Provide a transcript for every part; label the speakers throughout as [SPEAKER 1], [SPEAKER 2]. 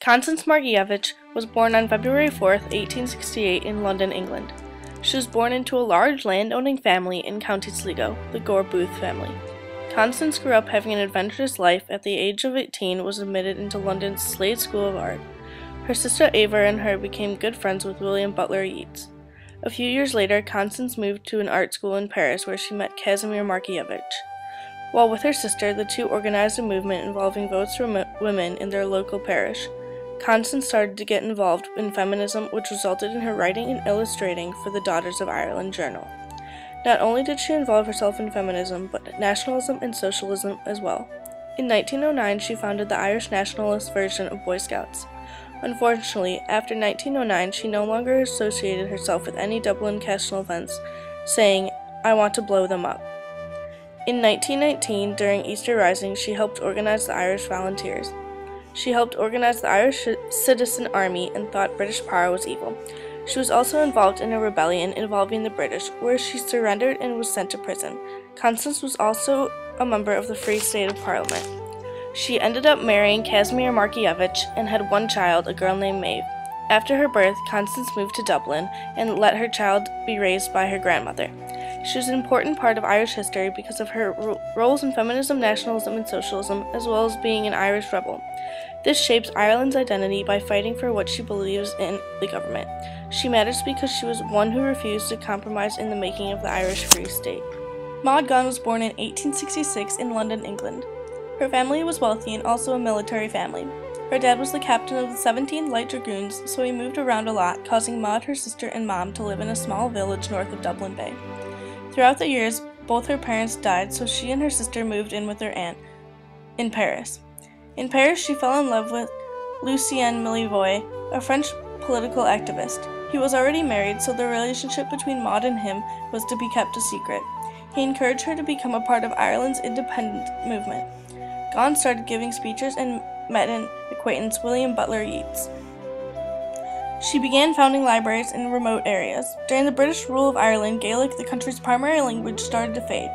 [SPEAKER 1] Constance Markievicz was born on February 4, 1868 in London, England. She was born into a large landowning family in County Sligo, the Gore-Booth family. Constance grew up having an adventurous life. At the age of 18 was admitted into London's Slade School of Art. Her sister Ava and her became good friends with William Butler Yeats. A few years later, Constance moved to an art school in Paris where she met Casimir Markievicz. While with her sister, the two organized a movement involving votes for women in their local parish. Constance started to get involved in feminism, which resulted in her writing and illustrating for the Daughters of Ireland journal. Not only did she involve herself in feminism, but nationalism and socialism as well. In 1909, she founded the Irish nationalist version of Boy Scouts. Unfortunately, after 1909, she no longer associated herself with any Dublin national events, saying, "I want to blow them up." In 1919, during Easter Rising, she helped organize the Irish Volunteers. She helped organize the Irish Citizen Army and thought British power was evil. She was also involved in a rebellion involving the British, where she surrendered and was sent to prison. Constance was also a member of the Free State of Parliament. She ended up marrying Casimir Markievicz and had one child, a girl named Maeve. After her birth, Constance moved to Dublin and let her child be raised by her grandmother. She was an important part of Irish history because of her roles in feminism, nationalism, and socialism, as well as being an Irish rebel. This shapes Ireland's identity by fighting for what she believes in the government. She matters because she was one who refused to compromise in the making of the Irish Free State. Maud Gonne was born in 1866 in London, England. Her family was wealthy and also a military family. Her dad was the captain of the 17th Light Dragoons, so he moved around a lot, causing Maud, her sister, and mom to live in a small village north of Dublin Bay. Throughout the years, both her parents died, so she and her sister moved in with their aunt in Paris. In Paris, she fell in love with Lucien Millevoye, a French political activist. He was already married, so the relationship between Maud and him was to be kept a secret. He encouraged her to become a part of Ireland's independence movement. Gonne started giving speeches and met an acquaintance, William Butler Yeats. She began founding libraries in remote areas. During the British rule of Ireland, Gaelic, the country's primary language, started to fade.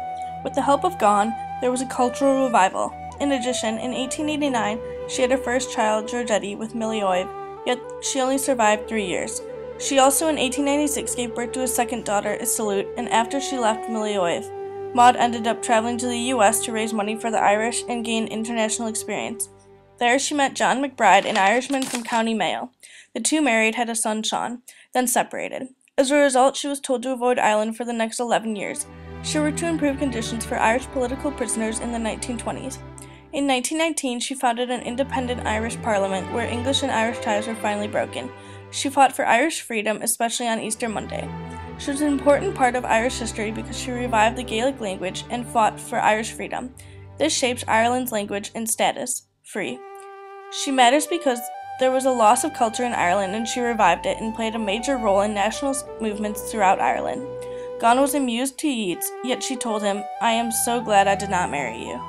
[SPEAKER 1] With the help of Gonne, there was a cultural revival. In addition, in 1889, she had her first child, Georgette, with Millevoye, yet she only survived 3 years. She also, in 1896, gave birth to a second daughter, Isolde, and after she left Millevoye, Maud ended up traveling to the U.S. to raise money for the Irish and gain international experience. There, she met John McBride, an Irishman from County Mayo. The two married, had a son, Sean, then separated. As a result, she was told to avoid Ireland for the next 11 years. She worked to improve conditions for Irish political prisoners in the 1920s. In 1919, she founded an independent Irish parliament where English and Irish ties were finally broken. She fought for Irish freedom, especially on Easter Monday. She was an important part of Irish history because she revived the Gaelic language and fought for Irish freedom. This shaped Ireland's language and status, free. She matters because there was a loss of culture in Ireland and she revived it and played a major role in nationalist movements throughout Ireland. Gonne was amused to Yeats, yet she told him, "I am so glad I did not marry you."